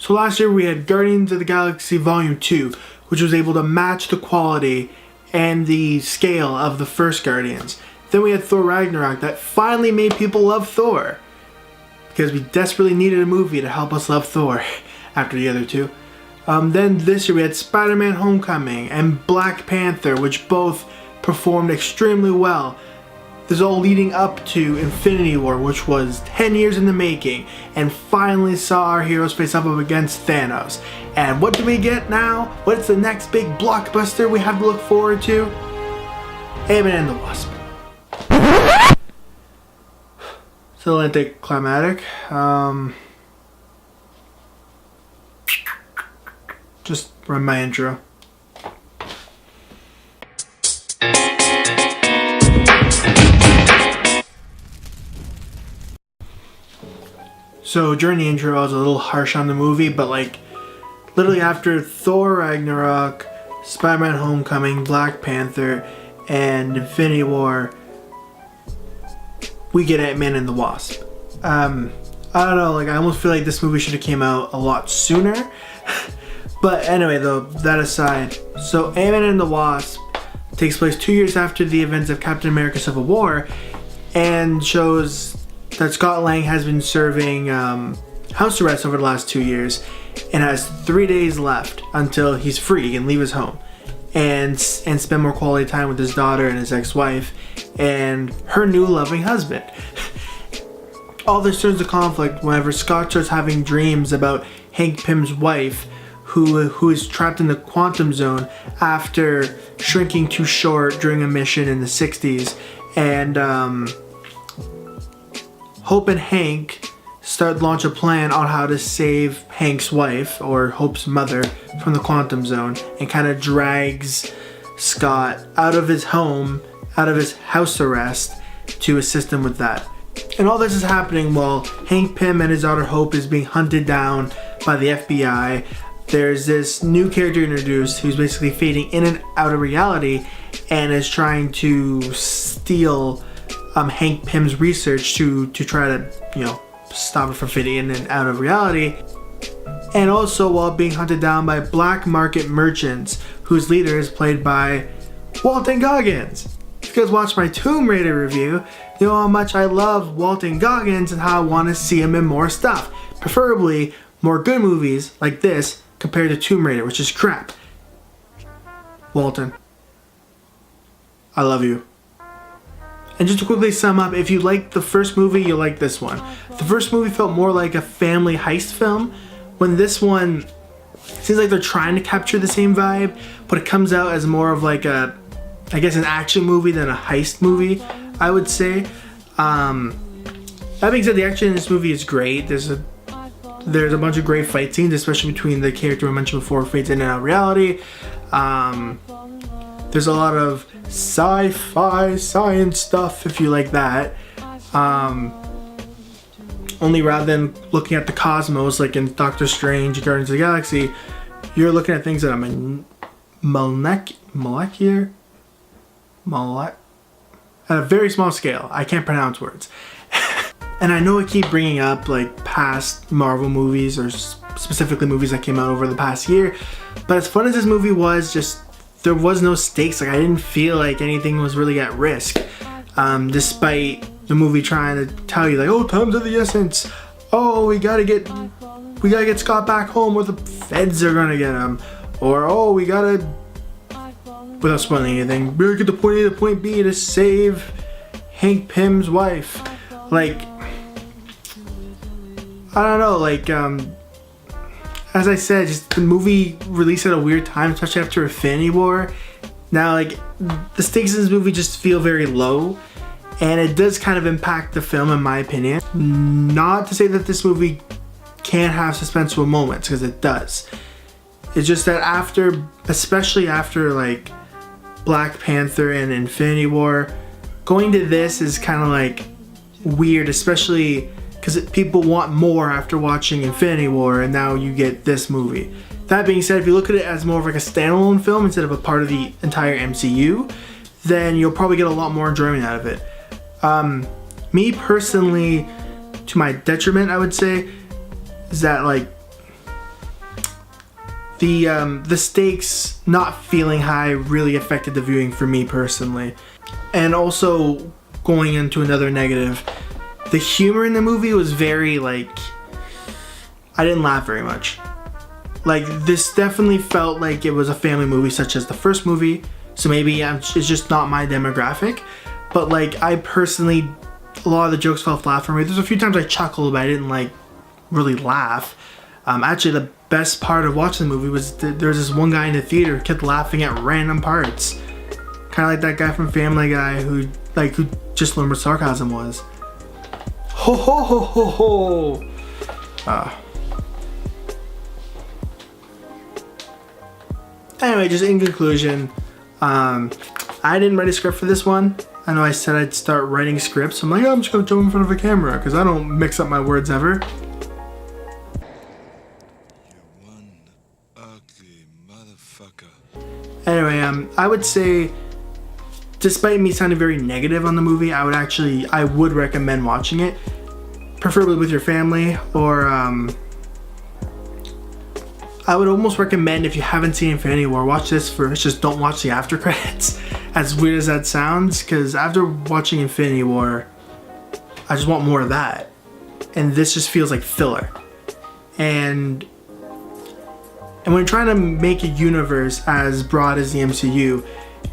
So last year we had Guardians of the Galaxy Volume 2, which was able to match the quality and the scale of the first Guardians. Then we had Thor Ragnarok that finally made people love Thor, because we desperately needed a movie to help us love Thor after the other two. Then this year we had Spider-Man Homecoming and Black Panther, which both performed extremely well. This is all leading up to Infinity War, which was 10 years in the making, and finally saw our heroes face up against Thanos. And what do we get now? What's the next big blockbuster we have to look forward to? Ant-Man and the Wasp. Still anticlimactic. Just run my intro. So during the intro I was a little harsh on the movie, but like literally after Thor Ragnarok, Spider-Man Homecoming, Black Panther, and Infinity War, we get Ant-Man and the Wasp. I don't know, like I almost feel like this movie should have came out a lot sooner. But anyway though, that aside, so Ant-Man and the Wasp takes place 2 years after the events of Captain America Civil War, and shows that Scott Lang has been serving house arrest over the last 2 years and has 3 days left until he's free. He can leave his home and spend more quality time with his daughter and his ex-wife and her new loving husband. All this turns to conflict whenever Scott starts having dreams about Hank Pym's wife, who is trapped in the quantum zone after shrinking too short during a mission in the 60s. And Hope and Hank launch a plan on how to save Hank's wife, or Hope's mother, from the quantum zone, and kind of drags Scott out of his home, out of his house arrest, to assist him with that. And all this is happening while Hank Pym and his daughter Hope is being hunted down by the FBI. There's this new character introduced who's basically fading in and out of reality and is trying to steal Hank Pym's research to try to, you know, stop it from fading in and out of reality. And also while being hunted down by black market merchants whose leader is played by Walton Goggins. If you guys watched my Tomb Raider review, you know how much I love Walton Goggins and how I want to see him in more stuff. Preferably more good movies like this compared to Tomb Raider, which is crap. Walton, I love you. And just to quickly sum up, if you liked the first movie, you'll like this one. The first movie felt more like a family heist film, when this one seems like they're trying to capture the same vibe, but it comes out as more of like a, I guess, an action movie than a heist movie, I would say. That being said, the action in this movie is great. There's a bunch of great fight scenes, especially between the character I mentioned before, fades in and out of reality. There's a lot of sci-fi science stuff if you like that. Only rather than looking at the cosmos like in Doctor Strange, Guardians of the Galaxy, you're looking at things that are molecular at a very small scale. I can't pronounce words. And I know I keep bringing up like past Marvel movies, or specifically movies that came out over the past year, but as fun as this movie was, just there was no stakes. Like I didn't feel like anything was really at risk, despite the movie trying to tell you like, oh, time's of the essence. Oh, we gotta get Scott back home, or the feds are gonna get him, or oh, we gotta, without spoiling anything, we gotta get to point A to point B to save Hank Pym's wife. Like, I don't know, like, as I said, just the movie released at a weird time, especially after Infinity War. Now, like, the stakes in this movie just feel very low, and it does kind of impact the film, in my opinion. Not to say that this movie can't have suspenseful moments, because it does. It's just that after, especially after, like, Black Panther and Infinity War, going to this is kind of, like, weird, especially because people want more after watching Infinity War, and now you get this movie. That being said, if you look at it as more of like a standalone film instead of a part of the entire MCU, then you'll probably get a lot more enjoyment out of it. Me personally, to my detriment, I would say, is that like The stakes not feeling high really affected the viewing for me personally. And also, going into another negative, the humor in the movie was very like, I didn't laugh very much. Like, this definitely felt like it was a family movie such as the first movie, so maybe it's just not my demographic. But like, I personally, a lot of the jokes felt flat for me. There's a few times I chuckled, but I didn't like really laugh. Actually, the best part of watching the movie was there's this one guy in the theater who kept laughing at random parts. Kind of like that guy from Family Guy who just learned what sarcasm was. Ho ho ho ho ho! Anyway, just in conclusion, I didn't write a script for this one. I know I said I'd start writing scripts. I'm like, oh, I'm just gonna jump in front of a camera because I don't mix up my words ever. You're one ugly motherfucker. Anyway, I would say, despite me sounding very negative on the movie, I would recommend watching it, preferably with your family, or I would almost recommend, if you haven't seen Infinity War, watch this first. Just don't watch the after credits. As weird as that sounds, because after watching Infinity War, I just want more of that. And this just feels like filler. And when you're trying to make a universe as broad as the MCU,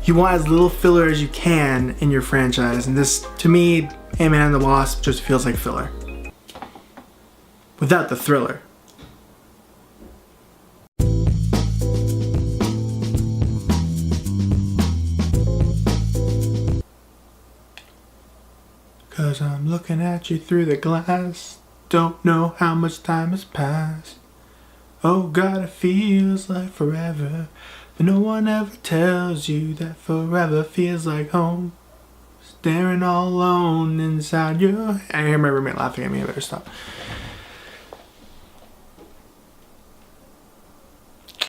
you want as little filler as you can in your franchise. And this, to me, Ant-Man and the Wasp just feels like filler. Without the thriller. Cause I'm looking at you through the glass. Don't know how much time has passed. Oh God, it feels like forever. But no one ever tells you that forever feels like home. Staring all alone inside your... I hear my roommate laughing at me, I better stop.